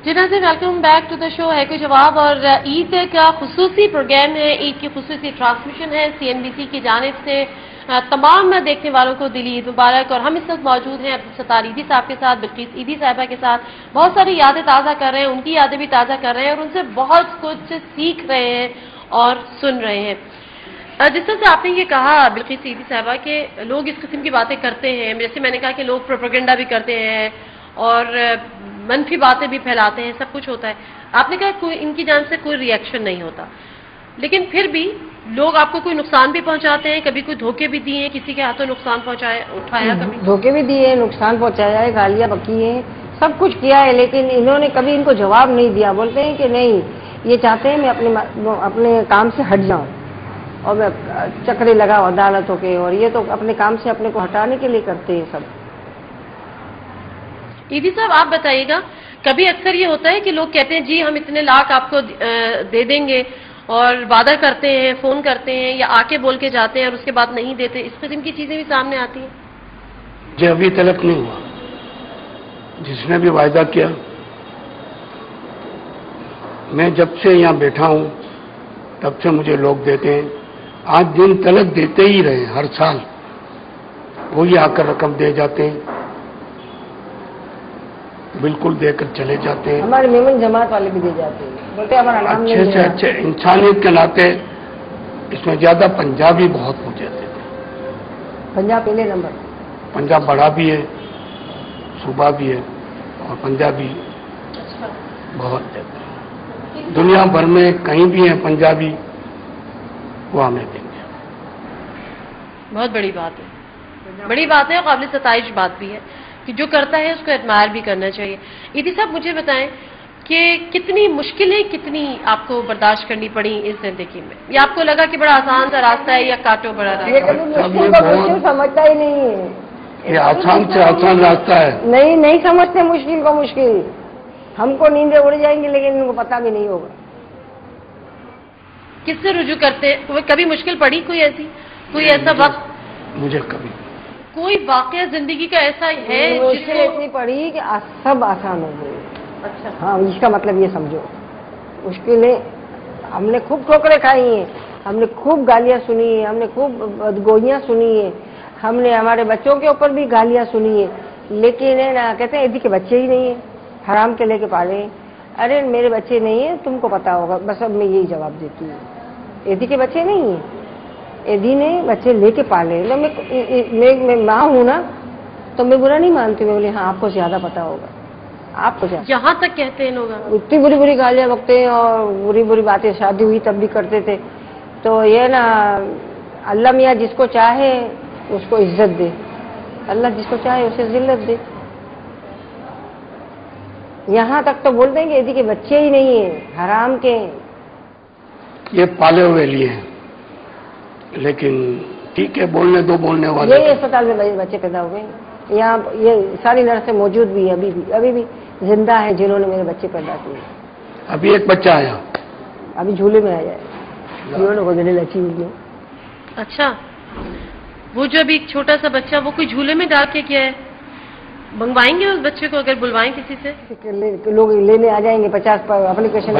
جی ناظرین، welcome back to the شو ہے کوئی جواب. اور عید کا خصوصی پروگرام ہے، عید کی خصوصی ٹرانسمیشن ہے CNBC کی جانب سے. تمام دیکھنے والوں کو دلی عید مبارک. اور ہم اس وقت موجود ہیں عبدالستار عیدی صاحب کے ساتھ، بلقیس عیدی صاحبہ کے ساتھ. بہت ساری یادیں تازہ کر رہے ہیں، ان کی یادیں بھی تازہ کر رہے ہیں اور ان سے بہت کچھ سیکھ رہے ہیں اور سن رہے ہیں. جس طرح سے آپ نے یہ کہا بلقیس عیدی صاحبہ کہ لوگ اس قسم کی باتیں کرتے ہیں، جیسے میں نے کہا کہ لوگ پروپیگنڈا بھی کرتے ہیں اور منفی باتیں بھی پھیلاتے ہیں، سب کچھ ہوتا ہے. آپ نے کہا کوئی ان کی جانب سے کوئی ری ایکشن نہیں ہوتا، لیکن پھر بھی لوگ آپ کو کوئی نقصان بھی پہنچاتے ہیں. کبھی کوئی دھوکے بھی دیے ہیں، کسی کے ہاتھوں نقصان اٹھایا کبھی؟ دھوکے بھی دیے، نقصان پہنچایا ہے، گالیاں بکی ہیں، سب کچھ کیا ہے، لیکن انہوں نے کبھی ان کو جواب نہیں دیا. بولتے ہیں کہ نہیں، یہ چاہتے ہیں میں اپنے کام سے ہٹ جاؤں اور میں چکرے لگاؤ عدالتوں کے، اور یہ تو اپنے کام سے اپنے کو ہٹانے کے لیے کرتے ہیں سب. عیدی صاحب آپ بتائیے گا، کبھی اکثر یہ ہوتا ہے کہ لوگ کہتے ہیں جی ہم اتنے لاکھ آپ کو دے دیں گے، اور وعدہ کرتے ہیں، فون کرتے ہیں یا آ کے بول کے جاتے ہیں اور اس کے بعد نہیں دیتے، اس قسم کی چیزیں بھی سامنے آتی ہیں؟ مجھے ابھی تلک نہیں ہوا. جس نے بھی وعدہ کیا، میں جب سے یہاں بیٹھا ہوں تب سے مجھے لوگ دیتے ہیں. آج دن تلک دیتے ہی رہے، ہر سال وہی آ کر رقم دے جاتے ہیں، بالکل دے کر چلے جاتے ہیں. ہمارے میمن جماعت والے بھی دے جاتے ہیں، بولتے ہیں ہمارا نام اچھے سے اچھے انسانیت کے ناطے اس میں زیادہ پنجابی بہت مجھے دیتے ہیں. پنجاب پہلے نمبر. پنجاب بڑا بھی ہے، صوبہ بھی ہے، اور پنجابی بہت دیتے ہیں. دنیا بھر میں کہیں بھی ہیں پنجابی، وہ ہمیں دیں گے. بہت بڑی بات ہے، بڑی بات ہے اور قابل ستائش بات بھی ہے کہ جو کرتا ہے اس کو ایڈمائر بھی کرنا چاہیے. عیدی صاحب مجھے بتائیں کہ کتنی مشکلیں کتنی آپ کو برداشت کرنی پڑی اس زندگی میں؟ یا آپ کو لگا کہ بڑا آسان سا راستہ ہے یا کاٹو بڑا راستہ؟ یہ کبھی مشکل کو مشکل سمجھتا ہی نہیں ہے. یہ آسان سے آسان راستہ ہے. نہیں سمجھتے مشکل کو مشکل. ہم کو نیندیں اڑ جائیں گی لیکن ان کو پتہ بھی نہیں ہوگا. کس سے رجوع کرتے؟ کبھی مشکل پڑی کوئی ایسی، کوئی ایسا وقت؟ مجھے کبھی کوئی واقعہ زندگی کا ایسا ہے مشکل اتنی پڑی کہ سب آسان ہو گئے. اچھا، ہاں، اس کا مطلب یہ سمجھو، مشکلیں ہم نے خوب ٹھوکریں کھائی ہیں، ہم نے خوب گالیاں سنی ہیں، ہم نے خوب بدگوئیاں سنی ہیں، ہم نے ہمارے بچوں کے اوپر بھی گالیاں سنی ہیں، لیکن کہتے ہیں ایدی کے بچے ہی نہیں ہیں، حرام کے لے کے پالے ہیں. ارے میرے بچے نہیں ہیں، تم کو پتا ہوگا. بس اب میں یہی جواب دیتی ہوں، ایدی کے بچے نہیں ہیں، ایدی نے بچے لے کے پالے. میں ماں ہوں نا تو میں برا نہیں مانتی. میں بولی ہاں آپ کو زیادہ پتا ہوگا، آپ کو زیادہ. یہاں تک کہتے ہیں لوگ؟ اتنی بری بری گالیاں بکتے ہیں اور بری بری باتیں. شادی ہوئی تب بھی کرتے تھے. تو یہ نا اللہ میاں جس کو چاہے اس کو عزت دے، اللہ جس کو چاہے اسے ذلت دے. یہاں تک تو بولتے ہیں کہ ایدی کے بچے ہی نہیں ہیں، حرام کے. یہ پالے ہوئے لیے ہیں، لیکن ٹھیک ہے، بولنے دو بولنے والے. یہی اسپتال میں بچے پیدا ہوئے ہیں. یہاں یہ ساری نرسیں موجود بھی ہیں، ابھی بھی زندہ ہیں جنہوں نے میرے بچے پیدا کیے. ابھی ایک بچہ آیا، ابھی جھولے میں آیا ہے، جنہوں نے گودڑی لچی ہوئی ہے. اچھا، وہ جو ابھی ایک چھوٹا سا بچہ وہ کوئی جھولے میں ڈال کے کیا ہے؟ منگوائیں گے اس بچے کو اگر بلوائیں کسی سے؟ لوگ لینے آ جائیں گے 50 اپلیکیشن.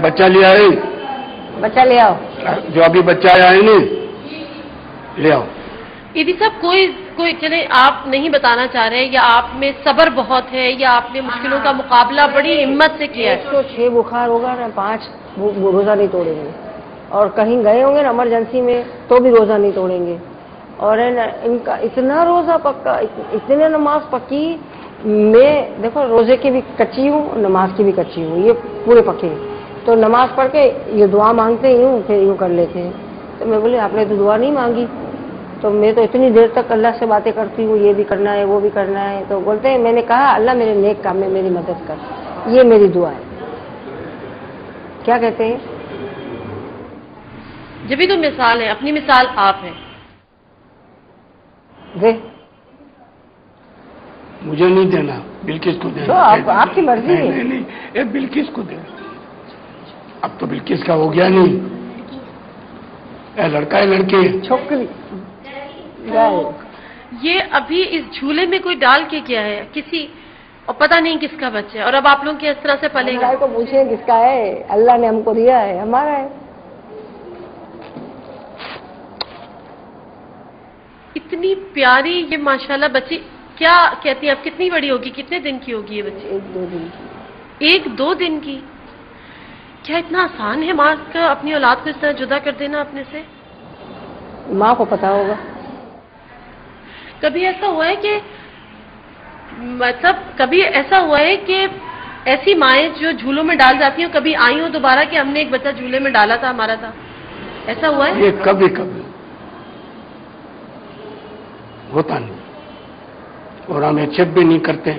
بچہ لے آئے، بچہ لے آؤ، جو ابھی بچہ آیا ہے نا لے آؤ. عیدی صاحب کوئی چلے آپ نہیں بتانا چاہ رہے یا آپ میں صبر بہت ہے یا آپ نے مشکلوں کا مقابلہ بڑی ہمت سے کیا ہے؟ 106 بخار ہوگا نا، 5 روزہ نہیں توڑیں گے. اور کہیں گئے ہوں گے نا ایمرجنسی میں تو بھی روزہ نہیں توڑیں گے. اور ہے نا ان کا اتنا روزہ پکا، اتنے نماز پکی. میں دیکھو روزے کی بھی کچی ہوں، نماز کی بھی کچی ہوں، یہ پورے پکے. تو نماز پڑھ کے یہ دعا مانگتے ہی ہوں، پھر یوں کر لیتے ہیں. تو میں بولی آپ نے تو دعا نہیں مانگی. تو میں تو اتنی دیر تک اللہ سے باتیں کرتی ہوں، یہ بھی کرنا ہے وہ بھی کرنا ہے. تو بولتے ہیں میں نے کہا اللہ میرے نیک کام میں میری مدد کر، یہ میری دعا ہے. کیا کہتے ہیں؟ جب بھی تو مثال ہے، اپنی مثال آپ ہیں. مجھے نہیں دینا، بلقیس کو دینا. آپ کی مرضی ہے. نہیں، یہ بلقیس کو دینا. اب تو بلقیس کا ہو گیا نہیں، لڑکا ہے لڑکی چھوکری. یہ ابھی اس جھولے میں کوئی ڈال کے کیا ہے؟ کسی اور پتہ نہیں کس کا بچہ ہے، اور اب آپ لوگ کس طرح سے پلے گا؟ کو پوچھیں کس کا ہے، اللہ نے ہم کو دیا ہے، ہمارا ہے۔ اتنی پیاری یہ ماشاءاللہ بچی، کیا کہتی ہیں اب کتنی بڑی ہوگی، کتنے دن کی ہوگی یہ بچی؟ 1-2 دن کی۔ 1-2 دن کی؟ کیا اتنا آسان ہے ماں کا اپنی اولاد کو اس طرح جدا کر دینا اپنے سے؟ ماں کو پتا ہوگا۔ کبھی ایسا ہوا ہے کہ مطلب کبھی ایسا ہوا ہے کہ ایسی مائیں جو جھولوں میں ڈال جاتی ہیں کبھی آئی ہوں دوبارہ کہ ہم نے ایک بچہ جھولے میں ڈالا تھا ہمارا تھا، ایسا ہوا ہے؟ یہ کبھی کبھی ہوتا نہیں، اور ہم ایکسپٹ بھی نہیں کرتے،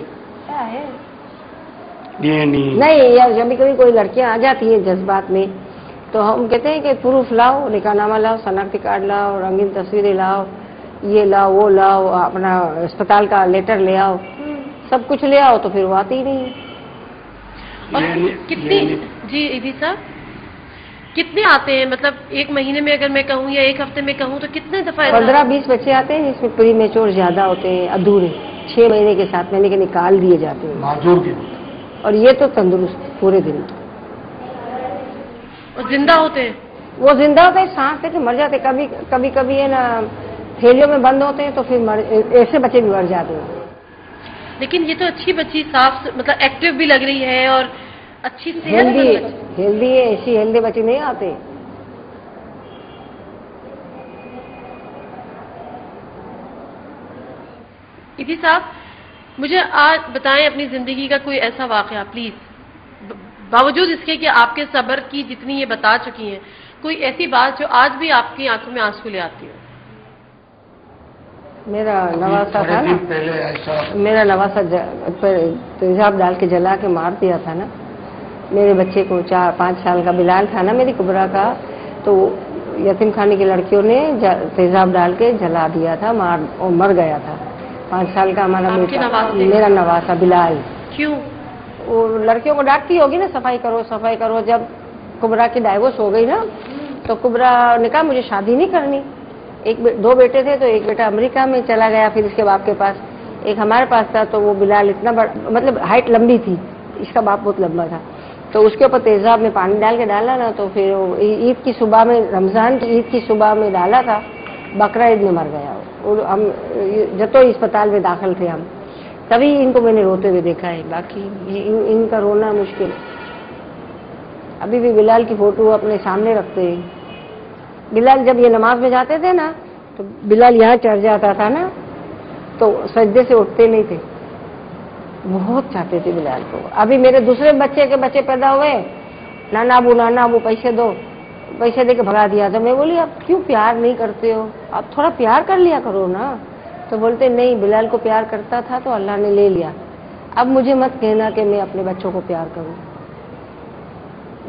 کیا ہے یہ نہیں۔ یا کبھی کبھی کوئی لڑکیاں آ جاتی ہیں جذبات میں، تو ہم کہتے ہیں کہ پروف لاؤ، نکاح نامہ لاؤ، شناختی کارڈ لاؤ، رنگین تصویریں لاؤ، یہ لاؤ وہ لاؤ، اپنا اسپتال کا لیٹر لے آؤ، سب کچھ لے آؤ، تو پھر وہ آتی ہی نہیں ہے۔ اور کتنی جی ایدی صاحب کتنے آتے ہیں، مطلب ایک مہینے میں اگر میں کہوں یا ایک ہفتے میں کہوں تو کتنے دفعہ 15-20 بچے آتے ہیں، جس میں پری میچور زیادہ ہوتے ہیں، ادھورے 6 مہینے کے 7 مہینے کے نکال دیے جاتے ہیں، معذور کے اور یہ تو تندرست پورے دن، اور زندہ ہوتے ہیں؟ وہ زندہ ہوتے ہیں، سانس لے کے مر جاتے ہیں، کبھی کبھی ہے نا تھیلیوں میں بند ہوتے ہیں، تو پھر ایسے بچے بھی مر جاتے ہیں۔ لیکن یہ تو اچھی بچی، صاف مطلب ایکٹیو بھی لگ رہی ہے اور اچھی صحت ہیلدی ہے، ایسی ہیلدی بچے نہیں آتے۔ ایدی صاحب مجھے آج بتائیں اپنی زندگی کا کوئی ایسا واقعہ پلیز، باوجود اس کے کہ آپ کے صبر کی جتنی یہ بتا چکی ہیں، کوئی ایسی بات جو آج بھی آپ کی آنکھوں میں آنسو لے آتی ہے؟ میرا نواسا تھا نا، پہلے ایسا میرا نواسا تیزاب ڈال کے جلا کے مار دیا تھا نا میرے بچے کو، 4-5 سال کا بلال تھا نا میری کبرا کا، تو یتیم خانے کی لڑکیوں نے تیزاب ڈال کے جلا دیا تھا، مر گیا تھا 5 سال کا ہمارا میرا نواسا بلال۔ کیوں؟ وہ لڑکیوں کو ڈانٹتی ہوگی نا، صفائی کرو صفائی کرو۔ جب کبرا کی ڈائیورس ہو گئی نا، تو کبرا نے کہا مجھے شادی نہیں کرنی، 2 بیٹے تھے، تو ایک بیٹا امریکہ میں چلا گیا پھر اس کے باپ کے پاس، ایک ہمارے پاس تھا، تو وہ بلال اتنا بڑا، مطلب ہائٹ لمبی تھی، اس کا باپ بہت لمبا تھا، تو اس کے اوپر تیزاب میں پانی ڈال کے ڈالا نا، تو پھر عید کی صبح میں، رمضان کی عید کی صبح میں ڈالا تھا، بقرہ عید میں مر گیا۔ اور ہم جتوئی اسپتال میں داخل تھے ہم، تبھی ان کو میں نے روتے ہوئے دیکھا ہے، باقی ان کا رونا مشکل۔ ابھی بھی بلال کی فوٹو اپنے سامنے رکھتے ہیں۔ بلال جب یہ نماز میں جاتے تھے نا، تو بلال یہاں چڑھ جاتا تھا نا، تو سجدے سے اٹھتے نہیں تھے، بہت چاہتے تھے بلال کو۔ ابھی میرے دوسرے بچے کے بچے پیدا ہوئے، نانا ابو پیسے دو، پیسے دے کے بھگا دیا، تو میں بولی آپ کیوں پیار نہیں کرتے ہو، آپ تھوڑا پیار کر لیا کرو نا، تو بولتے نہیں بلال کو پیار کرتا تھا تو اللہ نے لے لیا، اب مجھے مت کہنا کہ میں اپنے بچوں کو پیار کروں۔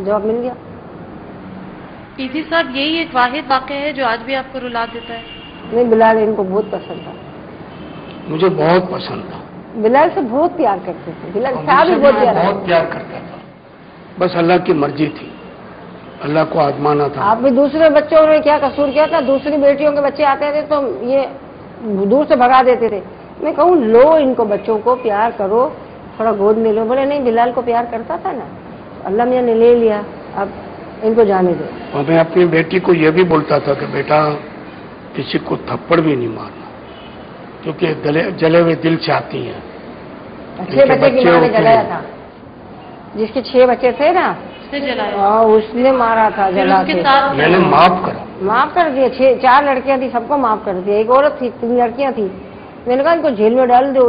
جواب مل گیا۔ ایدی صاحب یہی ایک واحد واقعہ ہے جو آج بھی آپ کو رلا دیتا ہے؟ نہیں، بلال ان کو بہت پسند تھا، مجھے بہت پسند تھا، بلال سے بہت پیار کرتے تھے، بلال اور صاحب مجھ بھی سے بہت بھی وہ پیار بہت پیار کرتا تھا، بس اللہ کی مرضی تھی، اللہ کو آزمانا تھا۔ آپ بھی دوسرے بچوں نے کیا قصور کیا تھا، دوسری بیٹیوں کے بچے آتے تھے تو یہ دور سے بھگا دیتے تھے، میں کہوں لو ان کو، بچوں کو پیار کرو، تھوڑا گود میں لو، بولے نہیں بلال کو پیار کرتا تھا نا، اللہ میاں نے لے لیا، اب ان کو جانے دو۔ اور میں اپنی بیٹی کو یہ بھی بولتا تھا کہ بیٹا کسی کو تھپڑ بھی نہیں مارنا، کیونکہ جلے ہوئے دل سے آتی ہیں۔ 6 بچے کی ماں نے جلایا تھا، جس کے 6 بچے تھے نا، اس نے جلایا؟ اس نے مارا تھا پھر جلا اس کے کے، ساتھ میں نے معاف کر دیا، 4 لڑکیاں تھی، سب کو معاف کر دیا، ایک عورت تھی، 3 لڑکیاں تھی، میں نے کہا ان کو جیل میں ڈال دو۔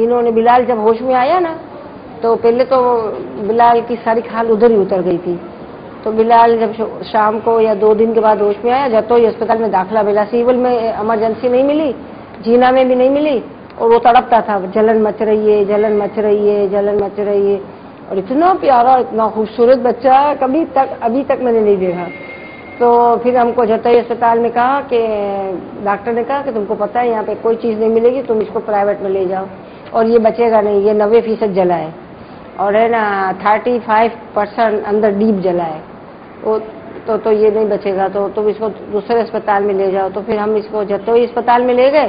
انہوں نے، بلال جب ہوش میں آیا نا، تو پہلے تو بلال کی ساری کھال ادھر ہی اتر گئی تھی، تو بلال جب شام کو یا 2 دن کے بعد ہوش میں آیا، جب تو یہ اسپتال میں داخلہ ملا، سیول میں ایمرجنسی نہیں ملی، جینا میں بھی نہیں ملی، اور وہ تڑپتا تھا، جلن مچ رہی ہے، جلن مچ رہی ہے، جلن مچ رہی ہے، اور اتنا پیارا اتنا خوبصورت بچہ ابھی تک میں نے نہیں دیکھا۔ تو پھر ہم کو جتوئی اسپتال میں کہا کہ ڈاکٹر نے کہا کہ تم کو پتہ ہے یہاں پہ کوئی چیز نہیں ملے گی، تم اس کو پرائیویٹ میں لے جاؤ، اور یہ بچے گا نہیں، یہ 90% جلا ہے، اور ہے نا 35% اندر ڈیپ جلا ہے، تو یہ نہیں بچے گا، تو تم اس کو دوسرے اسپتال میں لے جاؤ۔ تو پھر ہم اس کو جتوئی اسپتال میں لے گئے،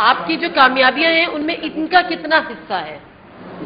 آپ کی جو کامیابیاں ہیں ان میں ان کا کتنا حصہ ہے؟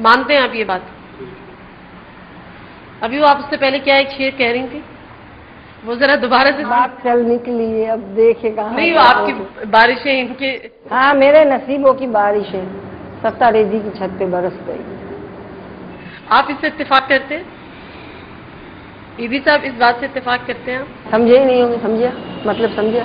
مانتے ہیں آپ یہ بات؟ ابھی وہ آپ اس سے پہلے کیا ایک شعر کہہ رہی تھی، وہ ذرا دوبارہ سے بات چل نکلی ہے، اب دیکھے کہاں نہیں، وہ آپ کی بارشیں ان کے ہاں میرے نصیبوں کی بارشیں ستہ ریزی کی چھت پہ برس گئی۔ آپ اس سے اتفاق کرتے ہیں؟ عیدی صاحب اس بات سے اتفاق کرتے ہیں آپ؟ سمجھے ہی نہیں ہوں گے، سمجھا مطلب سمجھا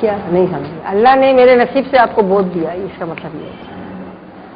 کیا؟ نہیں سمجھے، اللہ نے میرے نصیب سے آپ کو بوجھ دیا، اس کا مطلب یہ ہے۔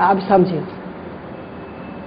آپ سمجھے،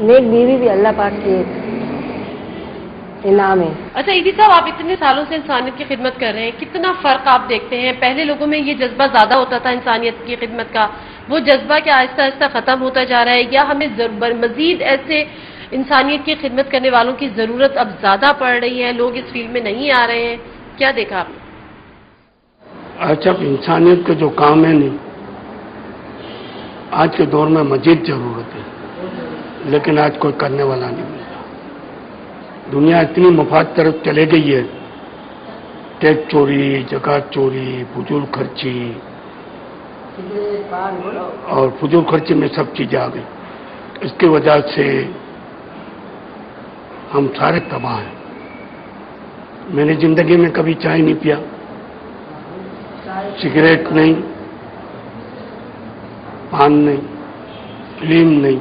نیک بیوی بھی اللہ پاک کی انعام ہے۔ اچھا عیدی صاحب، آپ اتنے سالوں سے انسانیت کی خدمت کر رہے ہیں، کتنا فرق آپ دیکھتے ہیں؟ پہلے لوگوں میں یہ جذبہ زیادہ ہوتا تھا انسانیت کی خدمت کا، وہ جذبہ کیا آہستہ آہستہ ختم ہوتا جا رہا ہے، یا ہمیں مزید ایسے انسانیت کی خدمت کرنے والوں کی ضرورت اب زیادہ پڑ رہی ہے، لوگ اس فیلڈ میں نہیں آ رہے ہیں؟ کیا دیکھا آپ نے؟ آج اب انسانیت کے جو کام ہے نہیں، آج کے دور میں مزید ضرورت ہے، لیکن آج کوئی کرنے والا نہیں ملتا۔ دنیا اتنی مفاد طرف چلے گئی ہے، ٹیکس چوری، زکات چوری، فضول خرچی، اور فضول خرچی میں سب چیزیں آ گئی۔ اس کی وجہ سے ہم سارے تباہ ہیں۔ میں نے زندگی میں کبھی چائے نہیں پیا، سگریٹ نہیں، پان نہیں، فلم نہیں،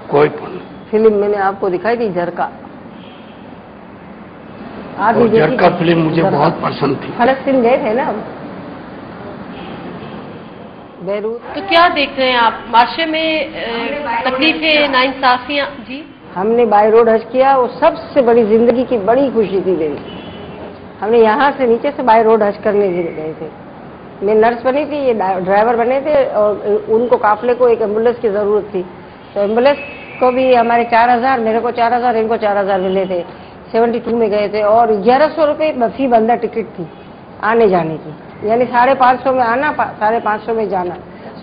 کوئی پن نہیں۔ فلم میں نے آپ کو دکھائی تھی جھرکا، آپ اور بھی دیکھی جھرکا تھی؟ فلم مجھے جھرکا۔ بہت پسند تھی۔ فلسطین گئے تھے نا بیروت؟ تو کیا دیکھ رہے ہیں آپ معاشرے میں تکلیفیں، ناانصافیاں؟ جی ہم نے بائی روڈ حج کیا، وہ سب سے بڑی زندگی کی بڑی خوشی تھی میری۔ ہم نے یہاں سے نیچے سے بائی روڈ حج کرنے گئے تھے، میں نرس بنی تھی، یہ ڈرائیور بنے تھے، اور ان کو قافلے کو ایک ایمبولینس کی ضرورت تھی، تو ایمبولینس کو بھی ہمارے 4000، میرے کو 4000، ان کو 4000 ملے تھے۔ 72 میں گئے تھے، اور 1100 روپے فی بندہ ٹکٹ تھی آنے جانے کی، یعنی 550 میں آنا، 550 میں جانا،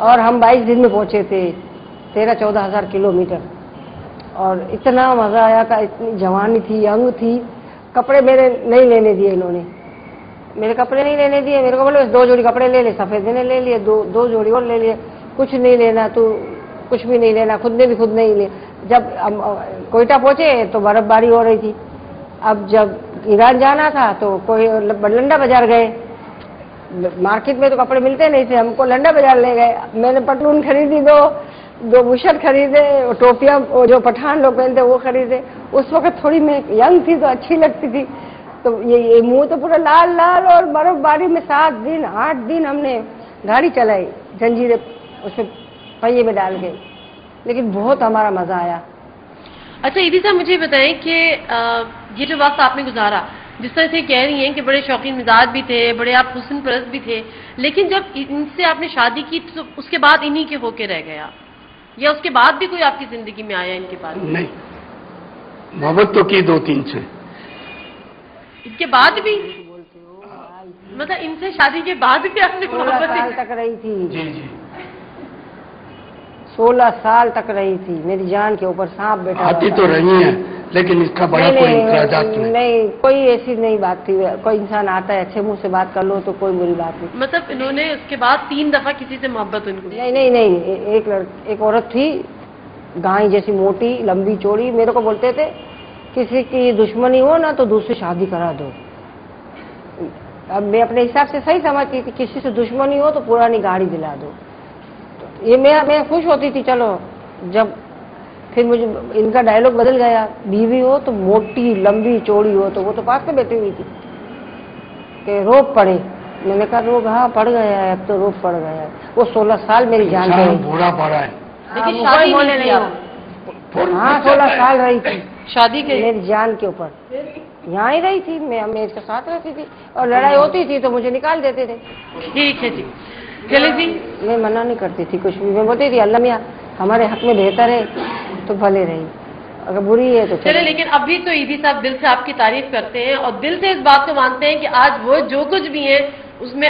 اور ہم 22 دن میں پہنچے تھے، 13-14 ہزار کلومیٹر، اور اتنا مزہ آیا کہ اتنی جوانی تھی، ینگ تھی۔ کپڑے میرے نہیں لینے دیے انہوں نے، میرے کپڑے نہیں لینے دیے، میرے کو بولے 2 جوڑی کپڑے لے لے، سفید نے لے لیے، 2 جوڑی اور لے لیے، کچھ نہیں لینا، تو کچھ بھی نہیں لینا، خود نے بھی خود نہیں لے۔ جب کوئٹہ پہنچے تو برف باری ہو رہی تھی، اب جب ایران جانا تھا تو کوئی لنڈا بازار گئے، مارکیٹ میں تو کپڑے ملتے نہیں تھے، ہم کو لنڈا بازار لے گئے، میں نے پتلون خریدی، 2 بشرٹ خریدے، ٹوپیاں جو پٹھان لوگ پہنتے وہ خریدے۔ اس وقت تھوڑی میں ینگ تھی تو اچھی لگتی تھی، تو یہ منہ تو پورا لال لال، اور برف باری میں 7 دن 8 دن ہم نے گاڑی چلائی، جنجیریں اس میں پہیے میں ڈال کے، لیکن بہت ہمارا مزہ آیا۔ اچھا عیدی صاحب، مجھے بتائیں کہ یہ جو وقت آپ نے گزارا، جس طرح سے کہہ رہی ہیں کہ بڑے شوقین مزاج بھی تھے، بڑے آپ حسن پرست بھی تھے، لیکن جب ان سے آپ نے شادی کی تو اس کے بعد انہی کے ہو کے رہ گیا، یا اس کے بعد بھی کوئی آپ کی زندگی میں آیا ان کے بعد؟ نہیں، محبت تو کی 2-3 سے، ان کے بعد بھی، مطلب ان سے شادی کے بعد بھی آپ نے 16 محبت سال تک رہی تھی، جی جی 16 سال تک رہی تھی، میری جان کے اوپر سانپ بیٹھا آتی تو رہی ہیں، لیکن اس کا بڑا کوئی اخراجات نہیں۔ نہیں، کوئی ایسی نہیں بات تھی، کوئی انسان آتا ہے اچھے منہ سے بات کر لو تو کوئی بری بات نہیں۔ مطلب انہوں نے اس کے بعد 3 دفعہ کسی سے محبت ان کو؟ نہیں، ایک عورت تھی گائے جیسی موٹی لمبی چوڑی، میرے کو بولتے تھے کسی کی دشمنی ہو نا تو دوسری شادی کرا دو۔ اب میں اپنے حساب سے صحیح سمجھتی تھی، کسی سے دشمنی ہو تو پرانی گاڑی دلا دو، یہ میں خوش ہوتی تھی۔ چلو، جب پھر مجھے ان کا ڈائلوگ بدل گیا، بیوی ہو تو موٹی لمبی چوڑی ہو، تو وہ تو پاس میں بیٹھی ہوئی تھی کہ روب پڑے، میں نے کہا روب ہاں پڑ گیا ہے، اب تو روب پڑ گیا ہے۔ وہ 16 سال میری جان پہ رہی، بوڑھا پڑا ہے، لیکن شادی نہیں کی آپ؟ ہاں 16 سال رہی تھی شادی کے میری جان کے اوپر، یہاں ہی رہی تھی، میں اس کے ساتھ رہتی تھی، اور لڑائی ہوتی تھی تو مجھے نکال دیتے تھے۔ ٹھیک ہے جی، چلے جی، میں منع نہیں کرتی تھی کچھ بھی، میں بولتی تھی اللہ میاں ہمارے حق میں بہتر ہے تو بھلے رہی، اگر بری ہے تو چلے۔ لیکن ابھی تو عیدی صاحب دل سے آپ کی تعریف کرتے ہیں، اور دل سے اس بات کو مانتے ہیں کہ آج وہ جو کچھ بھی ہیں اس میں